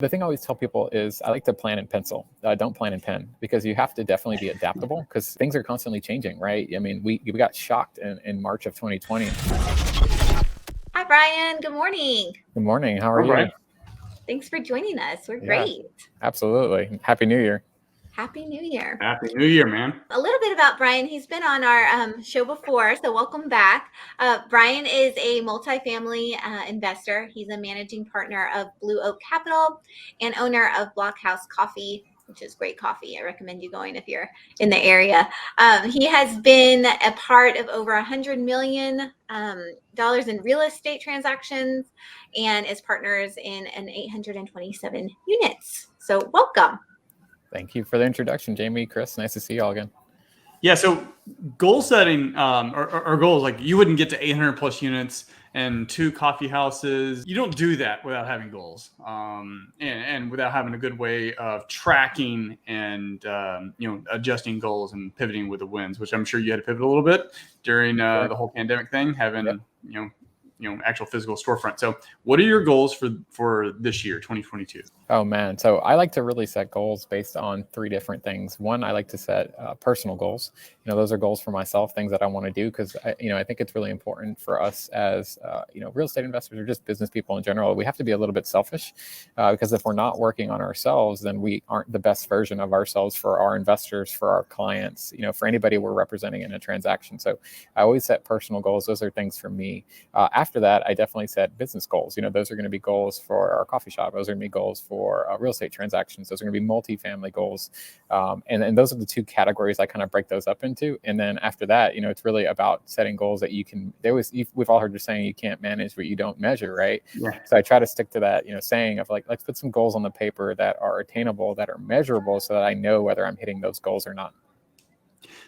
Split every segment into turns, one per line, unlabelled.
The thing I always tell people is I like to plan in pencil. Don't plan in pen, because you have to definitely be adaptable because things are constantly changing, right? I mean, we got shocked in March of 2020.
Hi, Brian. Good morning.
Good morning. How are you?
Brian.
Thanks for joining us. We're
Yeah.
great.
Absolutely. Happy New Year.
Happy New Year.
Happy New Year, man.
A little bit about Brian. He's been on our show before, so welcome back. Brian is a multifamily investor. He's a managing partner of Blue Oak Capital and owner of Blockhouse Coffee, which is great coffee. I recommend you going if you're in the area. He has been a part of over $100 million in real estate transactions and is partners in an 827 units. So welcome.
Thank you for the introduction, Jamie, Chris. Nice to see you all again.
Yeah, so goal setting or goals, like you wouldn't get to 800 plus units and 2 coffee houses. You don't do that without having goals and without having a good way of tracking and adjusting goals and pivoting with the wins, which I'm sure you had to pivot a little bit during the whole pandemic thing, having actual physical storefront. So what are your goals for this year, 2022?
Oh man. So I like to really set goals based on 3 different things. One, I like to set personal goals. Those are goals for myself, things that I want to do, because I think it's really important for us as real estate investors or just business people in general. We have to be a little bit selfish because if we're not working on ourselves, then we aren't the best version of ourselves for our investors, for our clients, for anybody we're representing in a transaction. So I always set personal goals. Those are things for me. After that, I definitely set business goals. Those are going to be goals for our coffee shop. Those are going to be goals for real estate transactions. Those are going to be multifamily goals. And those are the 2 categories I kind of break those up into. And then after that, it's really about setting goals that you can, we've all heard the saying, you can't manage what you don't measure, right? Yeah. So I try to stick to that, saying of like, let's put some goals on the paper that are attainable, that are measurable, so that I know whether I'm hitting those goals or not.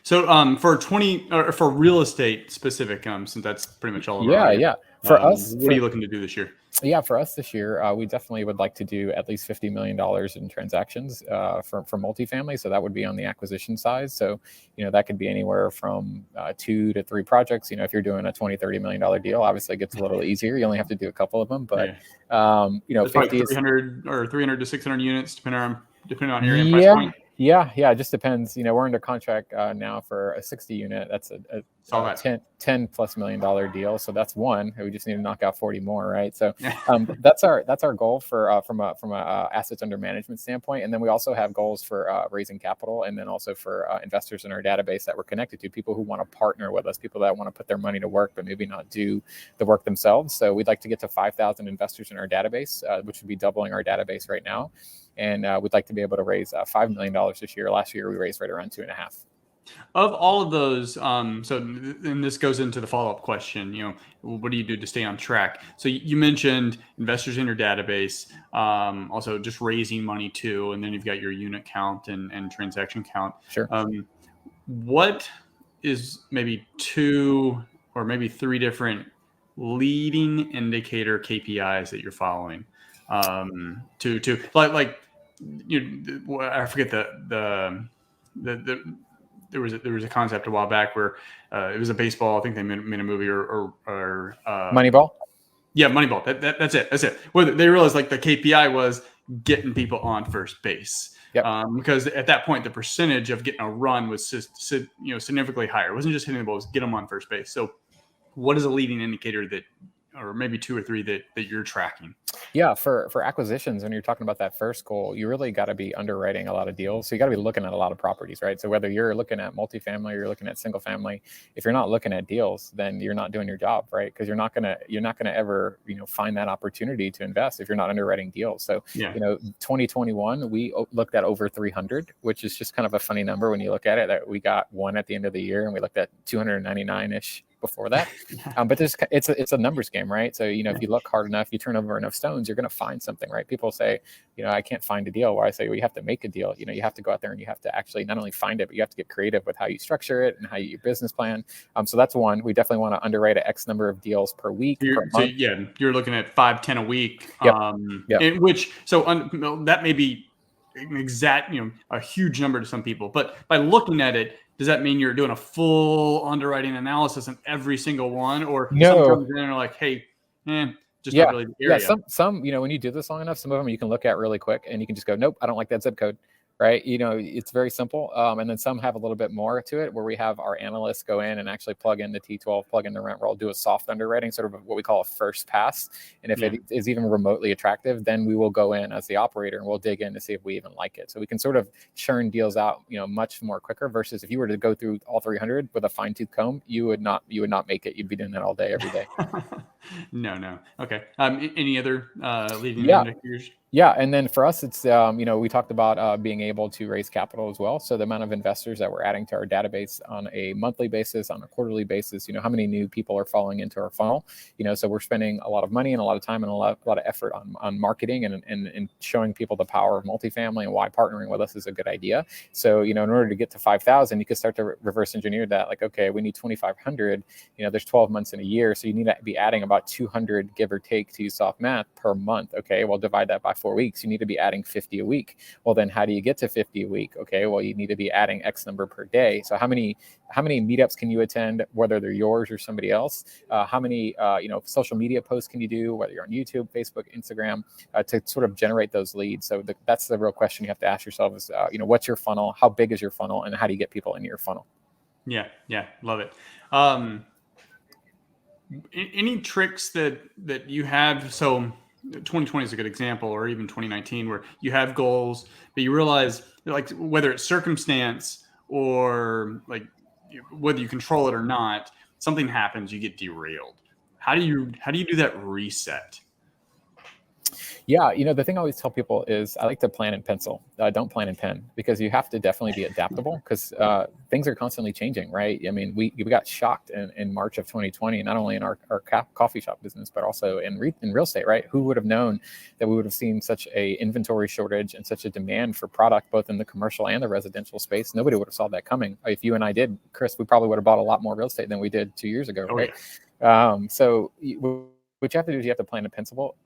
So for real estate specific, since that's pretty much all about
yeah. For us,
what are you looking to do this year?
Yeah, for us this year, we definitely would like to do at least $50 million in transactions for multifamily. So that would be on the acquisition side. So, that could be anywhere from 2 to 3 projects. If you're doing a $20-30 million deal, obviously it gets a little easier. You only have to do a couple of them, but
it's 50 300 to 600 units, depending on area and price point.
Yeah. It just depends. We're under contract now for a 60 unit. That's a $10+ million deal. So that's one. We just need to knock out 40 more, right? So that's our goal for from a assets under management standpoint. And then we also have goals for raising capital, and then also for investors in our database that we're connected to, people who want to partner with us, people that want to put their money to work but maybe not do the work themselves. So we'd like to get to 5,000 investors in our database, which would be doubling our database right now. And we'd like to be able to raise $5 million this year. Last year, we raised right around 2.5.
Of all of those, and this goes into the follow-up question, what do you do to stay on track? So you mentioned investors in your database, also just raising money too, and then you've got your unit count and transaction count.
Sure.
What is maybe 2 or maybe 3 different leading indicator KPIs that you're following? To like I forget the there was a concept a while back where it was a baseball. I think they made a movie or
Moneyball.
Yeah, Moneyball. That's it. Where they realized like the KPI was getting people on first base.
Yep.
Because at that point the percentage of getting a run was significantly higher. It wasn't just hitting the ball; it was get them on first base. So, what is a leading indicator that, or maybe 2 or 3 that you're tracking?
Yeah, for acquisitions, when you're talking about that first goal, you really got to be underwriting a lot of deals. So you got to be looking at a lot of properties, right? So whether you're looking at multifamily or you're looking at single family, if you're not looking at deals, then you're not doing your job, right? Because you're not gonna ever find that opportunity to invest if you're not underwriting deals. So 2021 we looked at over 300, which is just kind of a funny number when you look at it. That we got 1 at the end of the year, and we looked at 299-ish before that. But it's a numbers game, right? So, if you look hard enough, you turn over enough stones, you're going to find something, right? People say, I can't find a deal. Where I say, well, you have to make a deal. You have to go out there and you have to actually not only find it, but you have to get creative with how you structure it and how your business plan. So that's one. We definitely want to underwrite an X number of deals per week. Per month.
So you're looking at 5-10 a week.
Yep.
In which, that may be an exact, a huge number to some people, but by looking at it, does that mean you're doing a full underwriting analysis on every single one? Or
no.
Sometimes they're like, hey, just not really the area.
Some, when you do this long enough, some of them you can look at really quick and you can just go, nope, I don't like that zip code. Right. It's very simple. And then some have a little bit more to it where we have our analysts go in and actually plug in the T12, plug in the rent roll, do a soft underwriting, sort of what we call a first pass. And if it is even remotely attractive, then we will go in as the operator and we'll dig in to see if we even like it. So we can sort of churn deals out, much more quicker versus if you were to go through all 300 with a fine tooth comb, you would not make it. You'd be doing that all day, every day.
No. Okay. Any other leading indicators?
Yeah. And then for us, it's, we talked about being able to raise capital as well. So the amount of investors that we're adding to our database on a monthly basis, on a quarterly basis, how many new people are falling into our funnel, so we're spending a lot of money and a lot of time and a lot of effort on marketing and showing people the power of multifamily and why partnering with us is a good idea. So, in order to get to 5,000, you can start to reverse engineer that. Like, okay, we need 2,500, there's 12 months in a year. So you need to be adding about 200, give or take, to use soft math, per month. Okay, well, divide that by 4 weeks. You need to be adding 50 a week. Well, then how do you get to 50 a week? Okay, well, you need to be adding X number per day. So how many meetups can you attend, whether they're yours or somebody else? How many social media posts can you do, whether you're on YouTube, Facebook, Instagram, to sort of generate those leads? So that's the real question you have to ask yourself is, what's your funnel? How big is your funnel? And how do you get people into your funnel?
Yeah, love it. Any tricks that you have? So 2020 is a good example, or even 2019, where you have goals, but you realize, like, whether it's circumstance or like whether you control it or not, something happens, you get derailed. How do you do that reset?
Yeah, the thing I always tell people is I like to plan in pencil. Don't plan in pen, because you have to definitely be adaptable, because things are constantly changing, right? I mean, we got shocked in March of 2020, not only in our coffee shop business, but also in real estate, right? Who would have known that we would have seen such a inventory shortage and such a demand for product, both in the commercial and the residential space? Nobody would have saw that coming. If you and I did, Chris, we probably would have bought a lot more real estate than we did 2 years ago, right? Yeah. So what you have to do is you have to plan a pencil,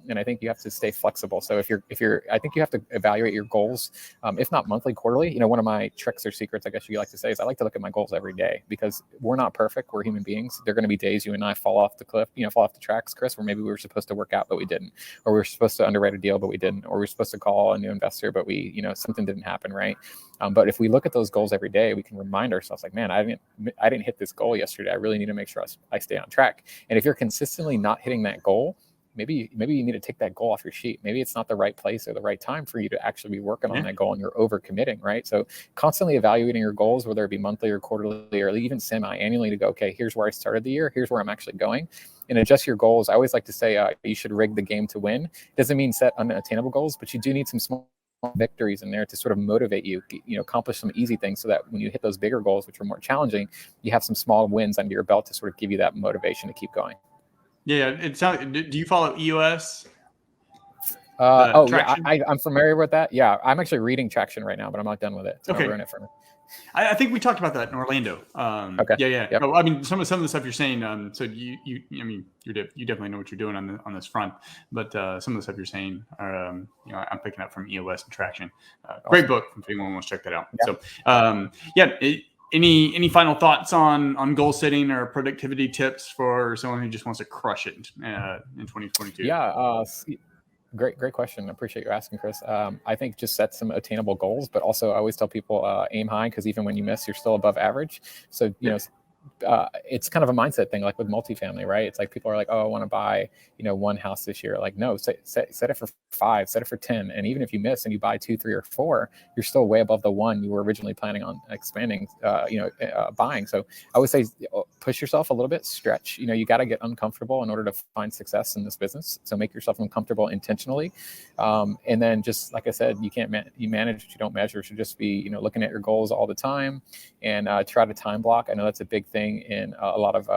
and I think you have to stay flexible. So if you're, I think you have to evaluate your goals, if not monthly, quarterly. One of my tricks or secrets, I guess you like to say, is I like to look at my goals every day, because we're not perfect. We're human beings. There are going to be days you and I fall off the cliff, fall off the tracks, Chris, where maybe we were supposed to work out, but we didn't, or we were supposed to underwrite a deal, but we didn't, or we were supposed to call a new investor, but we, something didn't happen, right? But if we look at those goals every day, we can remind ourselves, like, man, I didn't hit this goal yesterday. I really need to make sure I stay on track. And if you're consistently not hitting that goal, maybe you need to take that goal off your sheet. Maybe it's not the right place or the right time for you to actually be working on that goal, and you're over committing, right? So constantly evaluating your goals, whether it be monthly or quarterly or even semi-annually, to go, okay, here's where I started the year. Here's where I'm actually going, and adjust your goals. I always like to say you should rig the game to win. Doesn't mean set unattainable goals, but you do need some small victories in there to sort of motivate you, accomplish some easy things, so that when you hit those bigger goals, which are more challenging, you have some small wins under your belt to sort of give you that motivation to keep going. Yeah,
it sounds. Do you follow EOS?
I'm familiar with that. Yeah, I'm actually reading Traction right now, but I'm not done with it. So
okay.
Ruin it for me.
I think we talked about that in Orlando.
Okay.
Yeah.
Yep.
I mean, some of the stuff you're saying. So you definitely know what you're doing on this front. But some of the stuff you're saying are, I'm picking up from EOS and Traction. Great book if anyone wants to check that out. Yeah. So any final thoughts on goal setting or productivity tips for someone who just wants to crush it in 2022?
Yeah. Great question. I appreciate you asking, Chris. I think just set some attainable goals, but also I always tell people aim high, because even when you miss, you're still above average. So, it's kind of a mindset thing, like with multifamily, right? It's like people are like, oh, I want to buy, one house this year. Like, no, set it for 5, set it for 10. And even if you miss and you buy 2, 3, or 4, you're still way above the one you were originally planning on expanding, buying. So I would say push yourself a little bit, stretch. You got to get uncomfortable in order to find success in this business. So make yourself uncomfortable intentionally. And then just like I said, you manage what you don't measure. Should just be, looking at your goals all the time, and try to time block. I know that's a big thing in a lot of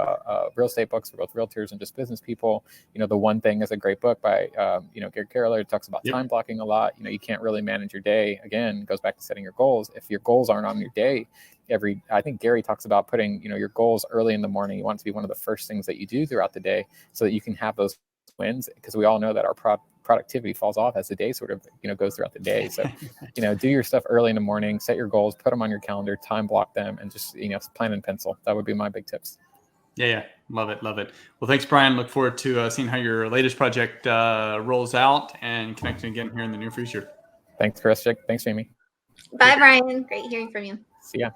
real estate books for both realtors and just business people. The One Thing is a great book by Gary Keller. It talks about time blocking a lot. You can't really manage your day. Again, it goes back to setting your goals. If your goals aren't on your day, I think Gary talks about putting your goals early in the morning. You want it to be one of the first things that you do throughout the day, so that you can have those wins, because we all know that our productivity falls off as the day sort of goes throughout the day. So do your stuff early in the morning, set your goals, put them on your calendar, time block them, and just plan in pencil. That would be my big tips.
Yeah. Love it. Well, thanks, Brian. Look forward to seeing how your latest project rolls out and connecting again here in the near future.
Thanks, Chris. Thanks, Jamie.
Bye, Brian. Great hearing from you.
See ya.